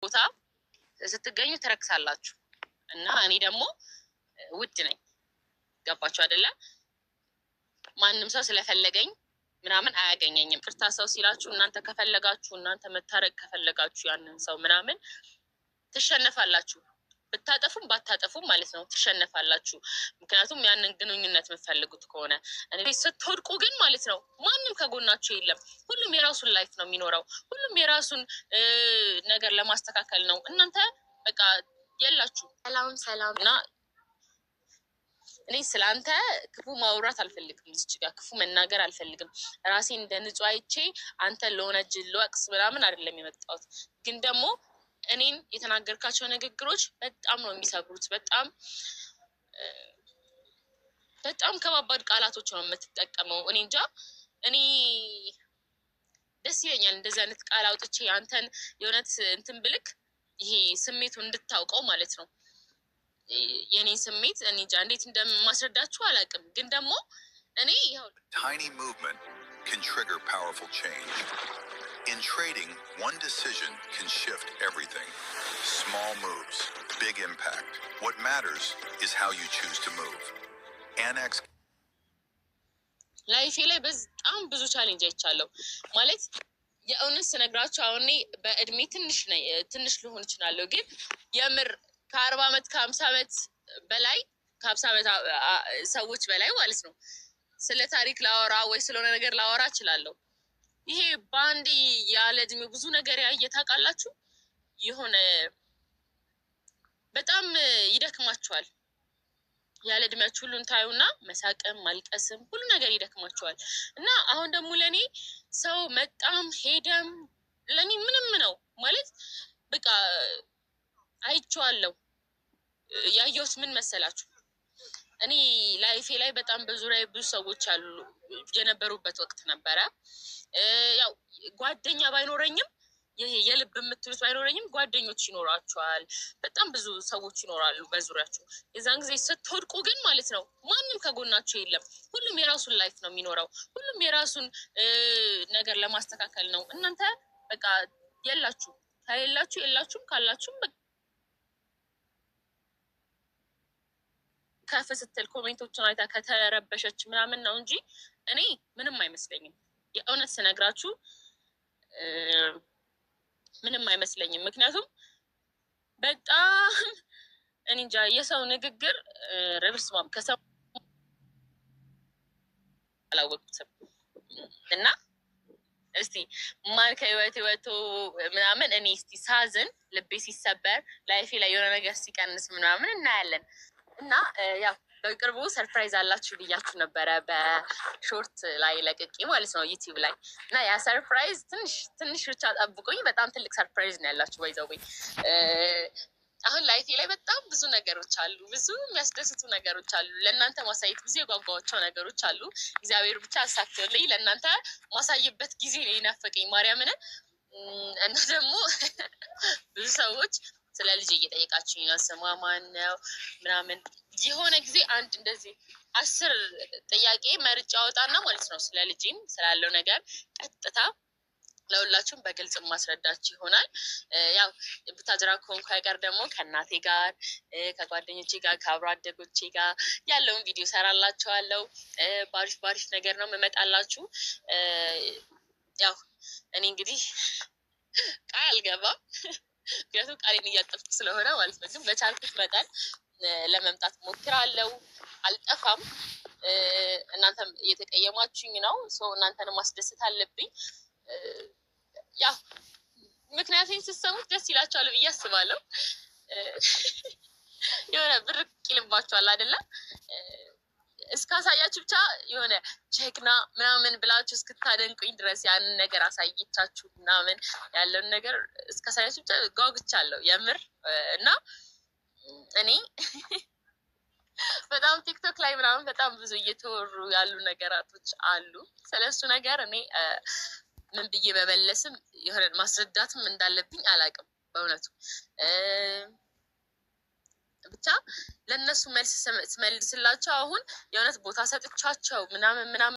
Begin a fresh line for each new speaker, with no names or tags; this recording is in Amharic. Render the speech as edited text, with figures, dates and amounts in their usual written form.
ቦታ ስትገኙ ትረክሳላችሁ እና እኔ ደግሞ ውድ ነኝ። ገባችሁ አይደለ? ማንም ሰው ስለፈለገኝ ምናምን አያገኘኝም። ፍርታ ሰው ሲላችሁ እናንተ ከፈለጋችሁ እናንተ መታረቅ ከፈለጋችሁ ያንን ሰው ምናምን ትሸነፋላችሁ። ብታጠፉም ባታጠፉም ማለት ነው ትሸነፋላችሁ። ምክንያቱም ያንን ግንኙነት የምትፈልጉት ከሆነ ስትወድቁ ግን ማለት ነው ማንም ከጎናችሁ የለም። ሁሉም የራሱን ላይፍ ነው የሚኖረው። ሁሉም የራሱን ነገር ለማስተካከል ነው። እናንተ በቃ የላችሁ። ሰላም እና እኔ ስለአንተ ክፉ ማውራት አልፈልግም። እዚች ጋር ክፉ መናገር አልፈልግም። ራሴ እንደ ንጹህ አይቼ አንተ ለሆነጅ ልወቅስ ምናምን አይደለም የመጣሁት። ግን ደግሞ እኔን የተናገርካቸው ንግግሮች በጣም ነው የሚሰብሩት። በጣም ከባባድ ቃላቶች ነው የምትጠቀመው። እኔ እንጃ። እኔ ደስ ይለኛል እንደዚህ አይነት ቃል አውጥቼ አንተን የእውነት እንትን ብልክ ይሄ ስሜቱ እንድታውቀው ማለት ነው። የኔ ስሜት እኔ እንጃ እንዴት እንደማስረዳችሁ አላውቅም። ግን ደግሞ እኔ ያው
tiny movement can trigger powerful change. In trading, one decision can shift everything. Small moves, big impact. What matters is how you choose to move. Annex
ላይፌ ላይ በጣም ብዙ ቻሌንጅ አይቻለሁ። ማለት የእውነት ስነግራችሁ አሁን በእድሜ ትንሽ ልሆን እችላለሁ። ግን የምር ከ40 ዓመት ከ50 ዓመት በላይ ከ50 ዓመት ሰዎች በላይ ማለት ነው ስለ ታሪክ ላወራ ወይ ስለሆነ ነገር ላወራ እችላለሁ። ይሄ ባንዴ ያለ እድሜ ብዙ ነገር ያየ ታውቃላችሁ። የሆነ በጣም ይደክማችኋል። ያለ እድሜያችሁ ሁሉን ታዩና መሳቅም ማልቀስም ሁሉ ነገር ይደክማችኋል። እና አሁን ደግሞ ለእኔ ሰው መጣም ሄደም ለእኔ ምንም ነው ማለት በቃ አይቼዋለሁ። ያየሁት ምን መሰላችሁ? እኔ ላይፌ ላይ በጣም በዙሪያ ብዙ ሰዎች አሉ የነበሩበት ወቅት ነበረ። ያው ጓደኛ ባይኖረኝም ይሄ የልብ የምትሉት ባይኖረኝም ጓደኞች ይኖራቸዋል። በጣም ብዙ ሰዎች ይኖራሉ በዙሪያችሁ። የዛን ጊዜ ስትወድቁ ግን ማለት ነው ማንም ከጎናችሁ የለም። ሁሉም የራሱን ላይፍ ነው የሚኖረው። ሁሉም የራሱን ነገር ለማስተካከል ነው። እናንተ በቃ የላችሁ። ከሌላችሁ የላችሁም፣ ካላችሁም ከፍ ስትል ኮሜንቶችን አይታ ከተረበሸች ምናምን ነው እንጂ እኔ ምንም አይመስለኝም። የእውነት ስነግራችሁ ምንም አይመስለኝም። ምክንያቱም በጣም እኔ እንጃ የሰው ንግግር ረብስማም ከሰው አላወቅኩትም። እና እስቲ ማን ከህይወት ወጥቶ ምናምን እኔ እስቲ ሳዝን ልቤ ሲሰበር ላይፌ ላይ የሆነ ነገር ሲቀንስ ምናምን እናያለን። እና ያው በቅርቡ ሰርፕራይዝ አላችሁ ብያችሁ ነበረ በሾርት ላይ ለቅቄ ማለት ነው ዩቲዩብ ላይ። እና ያ ሰርፕራይዝ ትንሽ ብቻ ጠብቁኝ። በጣም ትልቅ ሰርፕራይዝ ነው ያላችሁ። ባይዘዌ አሁን ላይፌ ላይ በጣም ብዙ ነገሮች አሉ፣ ብዙ የሚያስደስቱ ነገሮች አሉ። ለእናንተ ማሳየት ብዙ የጓጓቸው ነገሮች አሉ። እግዚአብሔር ብቻ አሳክቶልኝ ለእናንተ ማሳየበት ጊዜ ነው የናፈቀኝ ማርያምን። እና ደግሞ ብዙ ሰዎች ስለ ልጅ እየጠየቃችሁኝ ነው። ስሟ ማን ነው ምናምን። የሆነ ጊዜ አንድ እንደዚህ 10 ጥያቄ መርጫ አወጣና ማለት ነው ስለ ልጅም ስላለው ነገር ቀጥታ ለሁላችሁም በግልጽ ማስረዳችሁ ይሆናል። ያው ቡታጅራ ከሆንኩ አይቀር ደግሞ ከእናቴ ጋር ከጓደኞቼ ጋር ከአብሮ አደጎቼ ጋር ያለውን ቪዲዮ ሰራላችኋለሁ። ባሪፍ ነገር ነው የምመጣላችሁ። ያው እኔ እንግዲህ ቃል አልገባም ምክንያቱም ቃሌን እያጠፍኩ ስለሆነ ማለት ነው። ግን በቻልኩት መጠን ለመምጣት ሞክራለሁ። አልጠፋም። እናንተም እየተቀየማችሁኝ ነው። እናንተን ማስደሰት አለብኝ። ያው ምክንያቱም ስትሰሙት ደስ ይላችኋል ብዬ አስባለሁ። የሆነ ብርቅ ይልባችኋል አይደለም? እስካሳያችሁ ብቻ የሆነ ጀግና ምናምን ብላችሁ እስክታደንቁኝ ድረስ ያንን ነገር አሳይቻችሁ ምናምን ያለውን ነገር እስካሳያችሁ ብቻ ጓጉቻለሁ የምር። እና እኔ በጣም ቲክቶክ ላይ ምናምን በጣም ብዙ እየተወሩ ያሉ ነገራቶች አሉ። ስለሱ ነገር እኔ ምን ብዬ በመለስም የሆነ ማስረዳትም እንዳለብኝ አላውቅም በእውነቱ። ብቻ ለእነሱ መልስ ስመልስላቸው አሁን የእውነት ቦታ ሰጥቻቸው ምናምን